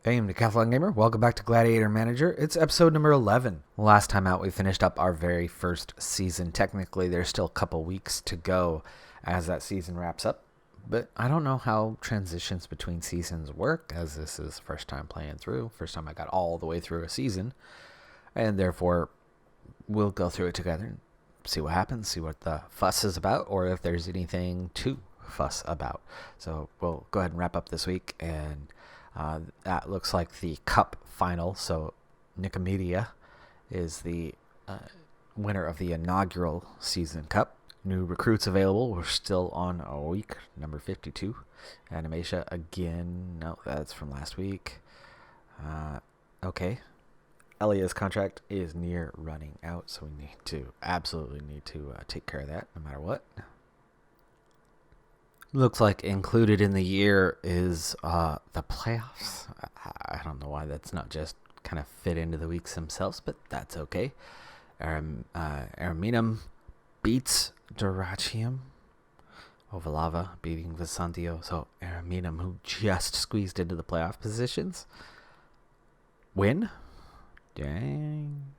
Hey, I'm Decathlon Gamer. Welcome back to Gladiator Manager. It's episode number 11. Last time out, we finished up our very first season. Technically, there's still a couple weeks to go as that season wraps up. But I don't know how transitions between seasons work, as this is first time playing through. First time I got all the way through a season. And therefore, we'll go through it together and see what happens, see what the fuss is about, or if there's anything to fuss about. So we'll go ahead and wrap up this week, and that looks like the cup final. So Nicomedia is the winner of the inaugural season cup. New recruits available. We're still on a week number 52. Animatia again. No, that's from last week. Okay. Elia's contract is near running out, so we absolutely need to take care of that no matter what. Looks like included in the year is the playoffs. I don't know why that's not just kind of fit into the weeks themselves, but that's okay. Araminum beats Duracium. Ovalava beating Visantio. So Araminum, who just squeezed into the playoff positions, win. Dang.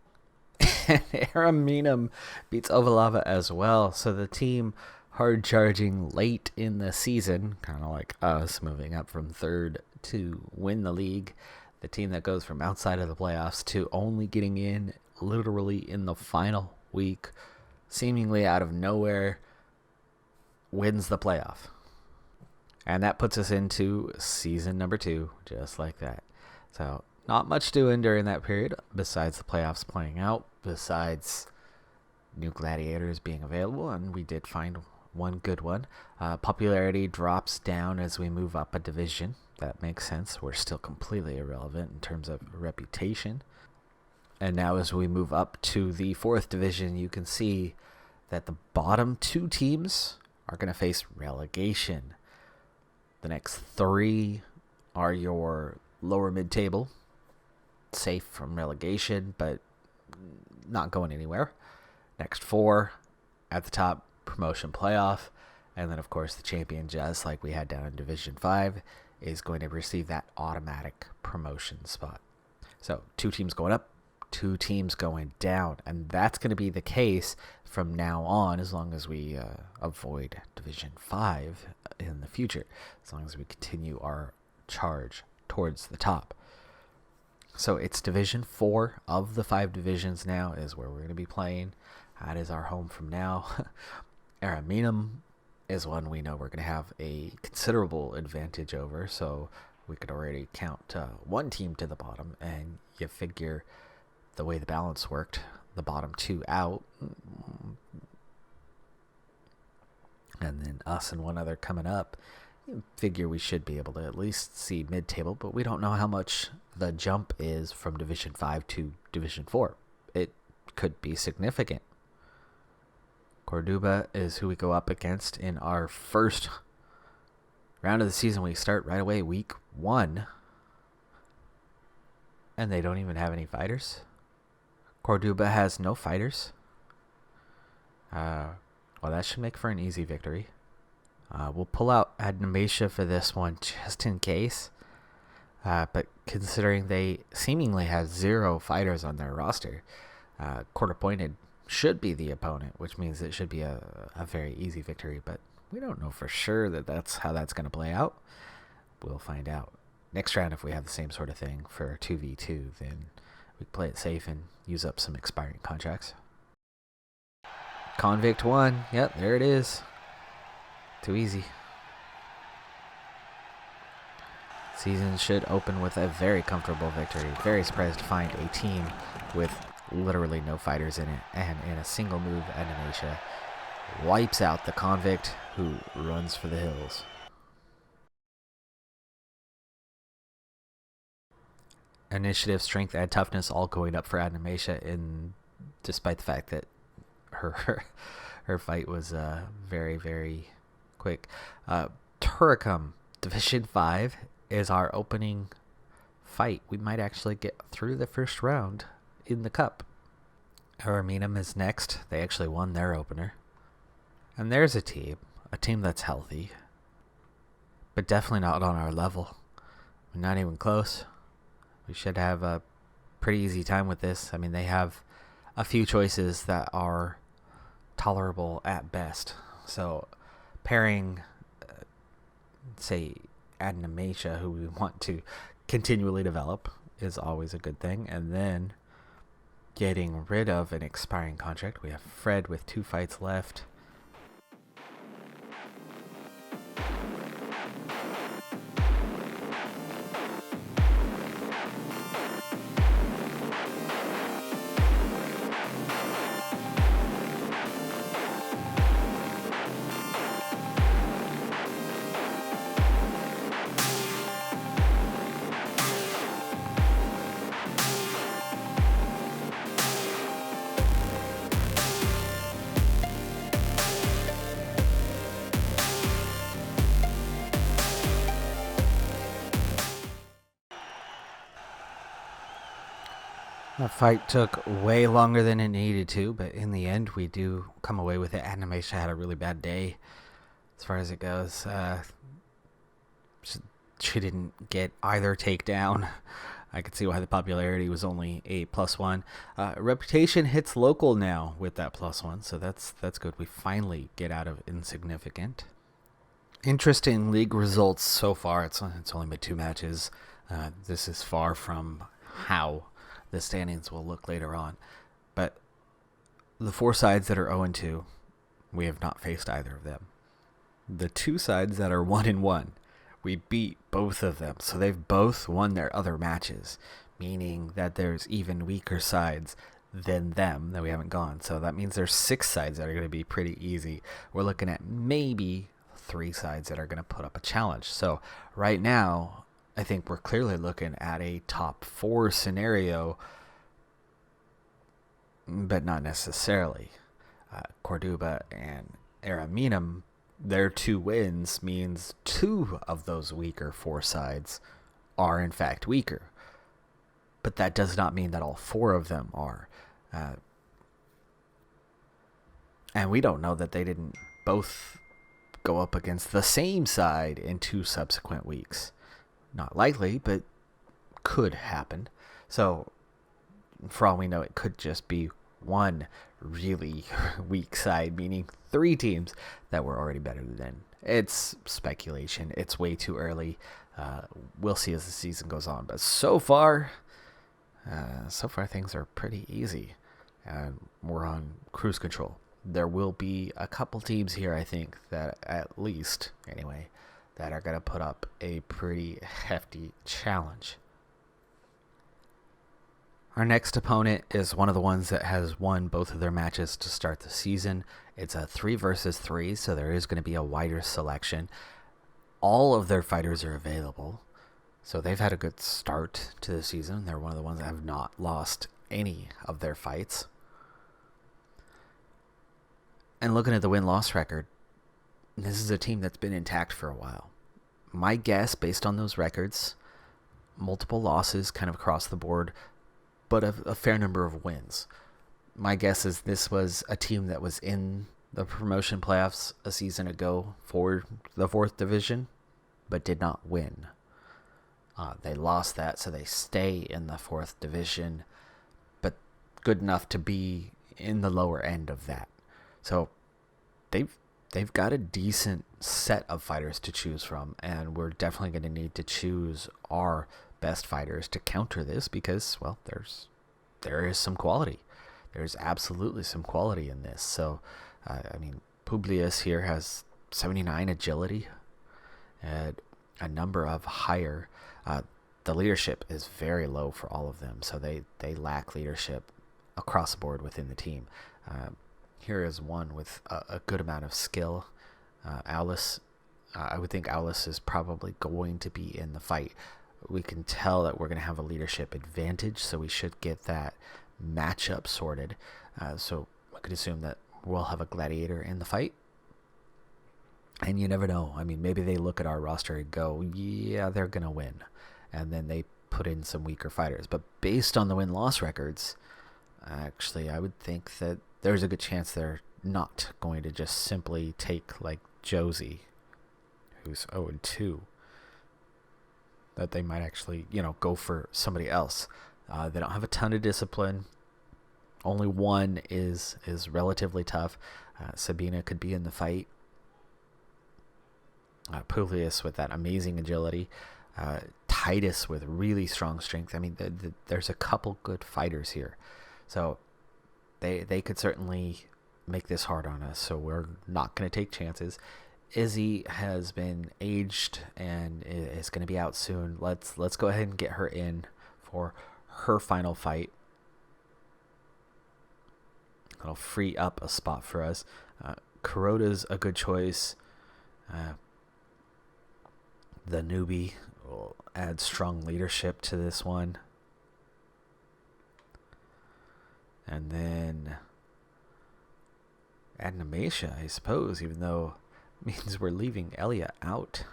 And Araminum beats Ovalava as well. So the team hard charging late in the season, kind of like us, moving up from third to win the league. The team that goes from outside of the playoffs to only getting in literally in the final week, seemingly out of nowhere, wins the playoff. And that puts us into season number 2, just like that. So not much doing during that period, besides the playoffs playing out, besides new gladiators being available, and we did find one good one. Popularity drops down as we move up a division. That makes sense. We're still completely irrelevant in terms of reputation. And now as we move up to the 4th division, you can see that the bottom 2 teams are going to face relegation. The next 3 are your lower mid-table, safe from relegation, but not going anywhere. Next 4 at the top, promotion playoff, and then of course the champion, just like we had down in Division 5, is going to receive that automatic promotion spot. So 2 teams going up, 2 teams going down, and that's going to be the case from now on, as long as we avoid Division 5 in the future, as long as we continue our charge towards the top. So it's Division 4 of the 5 divisions now is where we're going to be playing. That is our home from now. Araminum is one we know we're going to have a considerable advantage over, so we could already count 1 team to the bottom, and you figure the way the balance worked, the bottom 2 out, and then us and 1 other coming up, you figure we should be able to at least see mid-table, but we don't know how much the jump is from Division 5 to Division 4. It could be significant. Corduba is who we go up against in our first round of the season. We start right away, week 1. And they don't even have any fighters. Corduba has no fighters. Well, that should make for an easy victory. We'll pull out Animatia for this one just in case. But considering they seemingly have 0 fighters on their roster, Quarter Pointed should be the opponent, which means it should be a very easy victory, but we don't know for sure that that's how that's going to play out. We'll find out. Next round, if we have the same sort of thing for 2v2, then we play it safe and use up some expiring contracts. Convict 1. Yep, there it is. Too easy. Season should open with a very comfortable victory. Very surprised to find a team with literally no fighters in it, and in a single move, Animatia wipes out the Convict, who runs for the hills. Initiative, strength, and toughness all going up for Animatia, despite the fact that her fight was very, very quick. Turicum, Division 5 is our opening fight. We might actually get through the first round in the cup. Araminum is next. They actually won their opener. And there's a team that's healthy, but definitely not on our level. We're not even close. We should have a pretty easy time with this. I mean, they have a few choices that are tolerable at best. So pairing, say, Animatia, who we want to continually develop, is always a good thing. And then getting rid of an expiring contract. We have Fred with 2 fights left. The fight took way longer than it needed to, but in the end, we do come away with it. Animatia had a really bad day as far as it goes. She didn't get either takedown. I could see why the popularity was only a +1. Reputation hits local now with that +1, so that's good. We finally get out of insignificant. Interesting league results so far. It's only been 2 matches. This is far from how the standings will look later on. But the 4 sides that are 0-2, we have not faced either of them. The 2 sides that are 1-1, we beat both of them. So they've both won their other matches, meaning that there's even weaker sides than them that we haven't gone. So that means there's 6 sides that are going to be pretty easy. We're looking at maybe 3 sides that are going to put up a challenge. So right now, I think we're clearly looking at a top 4 scenario, but not necessarily. Cordoba and Araminum, their 2 wins means 2 of those weaker 4 sides are in fact weaker. But that does not mean that all 4 of them are. And we don't know that they didn't both go up against the same side in 2 subsequent weeks. Not likely, but could happen. So, for all we know, it could just be one really weak side, meaning 3 teams that were already better than. It's speculation. It's way too early. We'll see as the season goes on. But so far things are pretty easy. And we're on cruise control. There will be a couple teams here, I think, that at least, anyway, that are going to put up a pretty hefty challenge. Our next opponent is one of the ones that has won both of their matches to start the season. It's a 3 versus 3, so there is going to be a wider selection. All of their fighters are available, so they've had a good start to the season. They're one of the ones that have not lost any of their fights. And looking at the win-loss record, this is a team that's been intact for a while. My guess, based on those records, multiple losses kind of across the board, but a fair number of wins. My guess is this was a team that was in the promotion playoffs a season ago for the 4th division, but did not win. They lost that, so they stay in the 4th division, but good enough to be in the lower end of that. So they've got a decent set of fighters to choose from, and we're definitely going to need to choose our best fighters to counter this because, well, there is some quality. There's absolutely some quality in this. So, Publius here has 79 agility and a number of higher. The leadership is very low for all of them, so they lack leadership across the board within the team. Here is one with a good amount of skill. Aulis, I would think Aulis is probably going to be in the fight. We can tell that we're going to have a leadership advantage, so we should get that matchup sorted. So I could assume that we'll have a gladiator in the fight. And you never know. I mean, maybe they look at our roster and go, yeah, they're going to win. And then they put in some weaker fighters. But based on the win-loss records, actually, I would think that there's a good chance they're not going to just simply take, like, Josie, who's 0-2. that they might actually, go for somebody else. They don't have a ton of discipline. Only one is relatively tough. Sabina could be in the fight. Publius with that amazing agility. Titus with really strong strength. I mean, there's a couple good fighters here. So they could certainly make this hard on us. So we're not going to take chances. Izzy has been aged and is going to be out soon. Let's go ahead and get her in for her final fight. That'll free up a spot for us. Kuroda's a good choice. The newbie will add strong leadership to this one. And then Animatia, I suppose, even though it means we're leaving Elia out.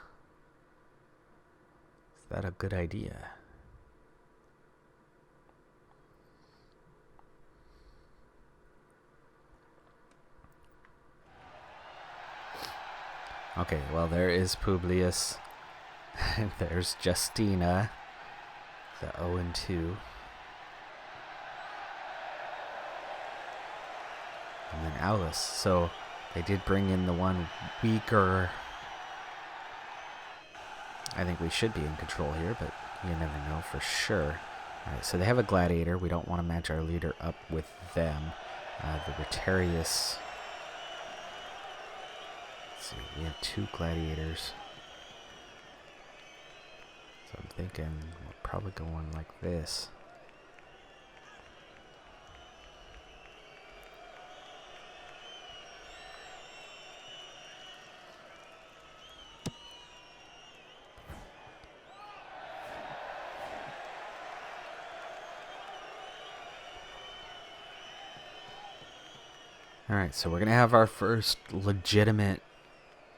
Is that a good idea? Okay, well, there is Publius. And there's Justina, the 0-2. And then Alice. So they did bring in the one weaker. I think we should be in control here, but you never know for sure. Alright, so they have a gladiator. We don't want to match our leader up with them. The Rotarius. Let's see, we have 2 gladiators. So I'm thinking we're probably going like this. Alright, so we're going to have our first legitimate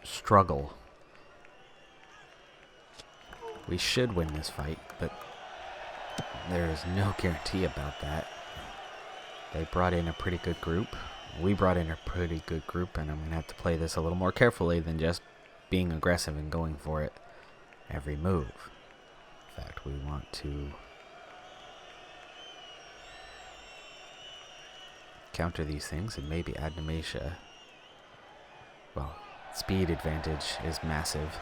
struggle. We should win this fight, but there is no guarantee about that. They brought in a pretty good group. We brought in a pretty good group, and I'm going to have to play this a little more carefully than just being aggressive and going for it every move. In fact, we want to counter these things and maybe Animatia. Well, speed advantage is massive.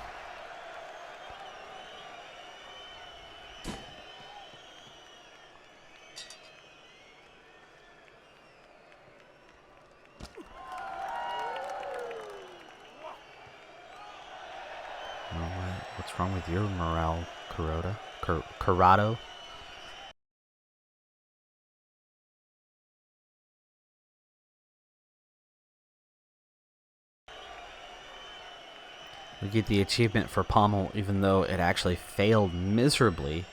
What's wrong with your morale, Kuroda? Kurado? We get the achievement for Pommel, even though it actually failed miserably.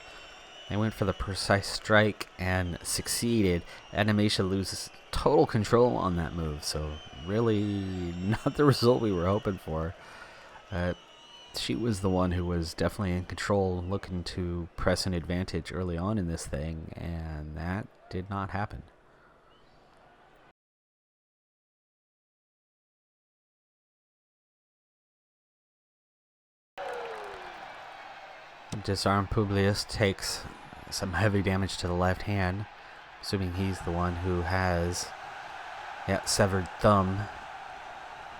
They went for the precise strike and succeeded. Animatia loses total control on that move, so really not the result we were hoping for. She was the one who was definitely in control, looking to press an advantage early on in this thing, and that did not happen. Disarm Publius takes some heavy damage to the left hand, assuming he's the one who has severed thumb.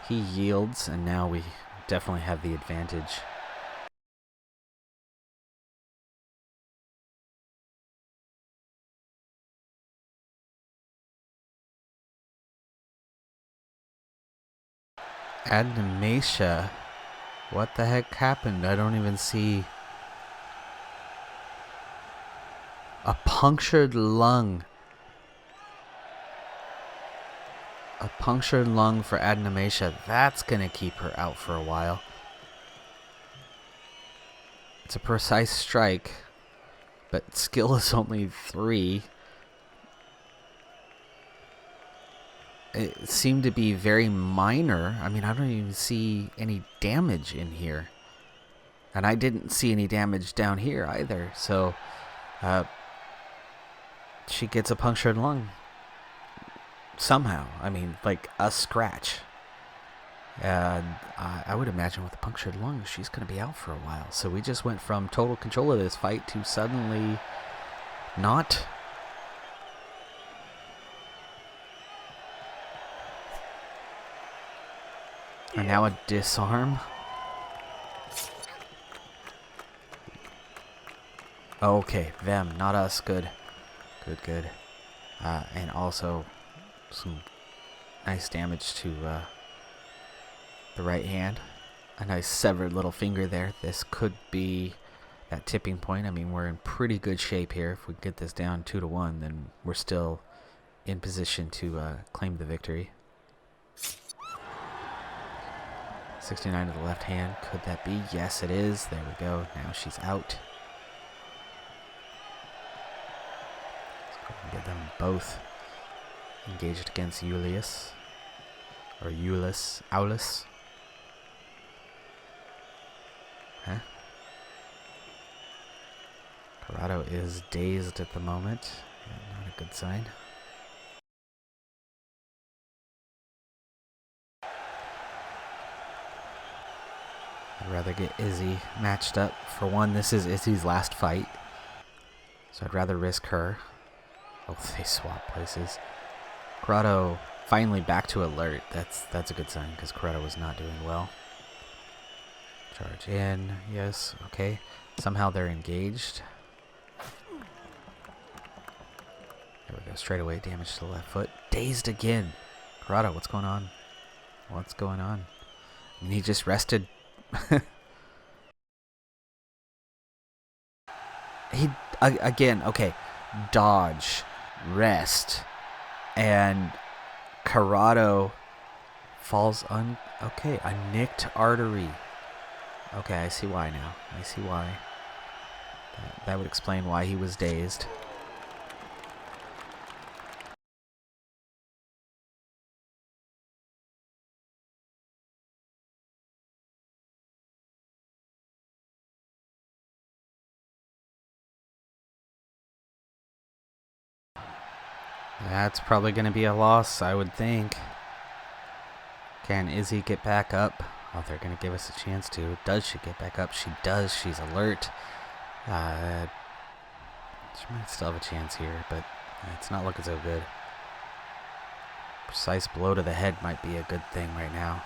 He yields, and now we definitely have the advantage. Animatia. What the heck happened? I don't even see. A punctured lung. A punctured lung for Animatia. That's going to keep her out for a while. It's a precise strike, but skill is only 3. It seemed to be very minor. I mean, I don't even see any damage in here. And I didn't see any damage down here either. So, she gets a punctured lung. Somehow. I mean, like a scratch. And I would imagine with a punctured lung, she's going to be out for a while. So we just went from total control of this fight to suddenly not. And now a disarm. Okay, them, not us. Good. Good, good. And also some nice damage to the right hand. A nice severed little finger there. This could be that tipping point. I mean, we're in pretty good shape here. If we get this down 2-1, then we're still in position to claim the victory. 69 to the left hand. Could that be? Yes, it is. There we go. Now she's out. Let's go and get them both engaged against Julius. Or Aulus. Huh? Corrado is dazed at the moment. Not a good sign. I'd rather get Izzy matched up. For one, this is Izzy's last fight, so I'd rather risk her. Oh, they swap places. Corrado finally back to alert. That's a good sign, because Corrado was not doing well. Charge in. Yes. Okay. Somehow they're engaged. There we go. Straight away. Damage to the left foot. Dazed again. Corrado, what's going on? What's going on? I mean, he just rested. He again. Okay. Dodge. Rest. And Corrado falls on. Okay. A nicked artery. Okay, I see why now. I see why. That would explain why he was dazed. That's probably going to be a loss, I would think. Can Izzy get back up? Oh, they're going to give us a chance to. Does she get back up? She does. She's alert. She might still have a chance here, but it's not looking so good. Precise blow to the head might be a good thing right now.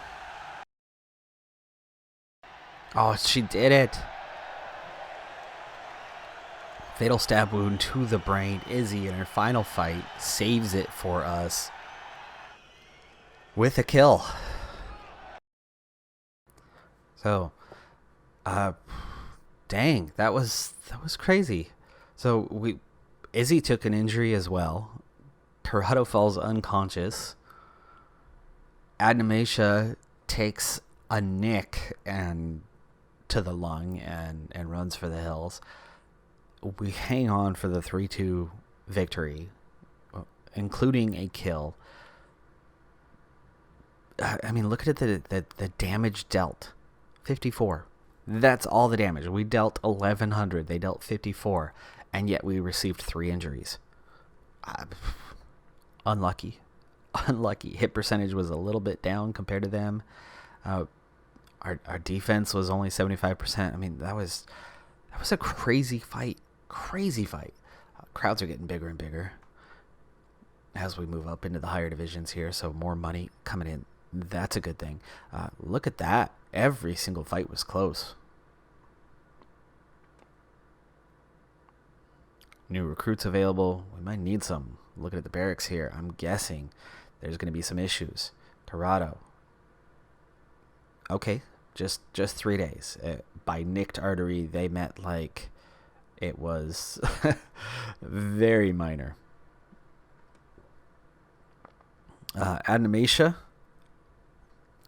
Oh, she did it. Fatal stab wound to the brain. Izzy, in her final fight, saves it for us with a kill. So, dang, that was crazy. So Izzy took an injury as well. Corrado falls unconscious. Adnamacia takes a nick and to the lung and runs for the hills. We hang on for the 3-2 victory, including a kill. I mean, look at the damage dealt. 54. That's all the damage. We dealt 1,100. They dealt 54. And yet we received 3 injuries. Unlucky. Unlucky. Hit percentage was a little bit down compared to them. Our defense was only 75%. I mean, that was a crazy fight. Crazy fight. Crowds are getting bigger and bigger as we move up into the higher divisions here, so more money coming in. That's a good thing. Look at that. Every single fight was close. New recruits available. We might need some. Looking at the barracks here, I'm guessing there's going to be some issues. Corrado. Okay, just 3 days. By nicked artery, they meant like it was very minor. Adnamacia.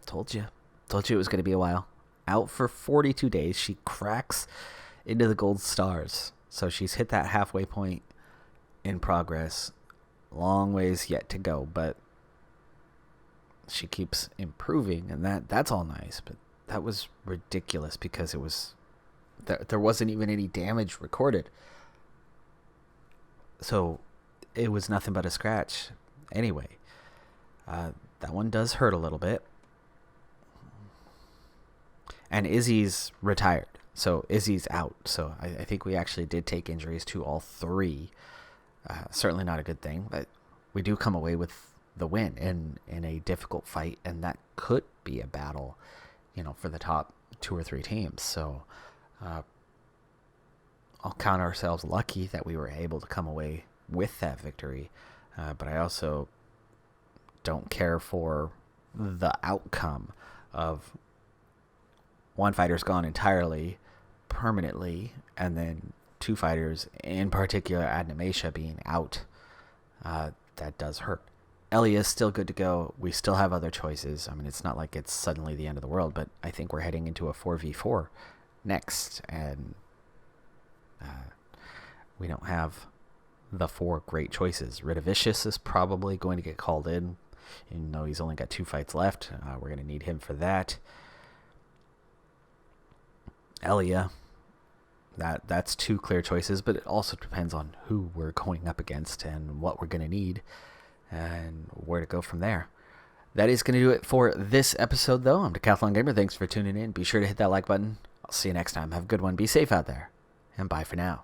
Told you it was going to be a while. Out for 42 days. She cracks into the gold stars. So she's hit that halfway point in progress. Long ways yet to go, but she keeps improving, and that's all nice. But that was ridiculous because it was there wasn't even any damage recorded. So it was nothing but a scratch. Anyway, that one does hurt a little bit. And Izzy's retired. So Izzy's out. So I think we actually did take injuries to all three. Certainly not a good thing, but we do come away with the win in a difficult fight, and that could be a battle, for the top 2 or 3 teams. So I'll count ourselves lucky that we were able to come away with that victory. But I also don't care for the outcome of one fighter's gone entirely, permanently, and then 2 fighters, in particular Adnamisha, being out. That does hurt. Elia is still good to go. We still have other choices. I mean, it's not like it's suddenly the end of the world, but I think we're heading into a 4v4 next, and we don't have the 4 great choices. Ridovicius is probably going to get called in, even though he's only got 2 fights left. We're going to need him for that. Elia, that's 2 clear choices, but it also depends on who we're going up against and what we're going to need and where to go from there. That is going to do it for this episode, though. I'm Decathlon Gamer. Thanks for tuning in. Be sure to hit that like button. I'll see you next time. Have a good one. Be safe out there, and bye for now.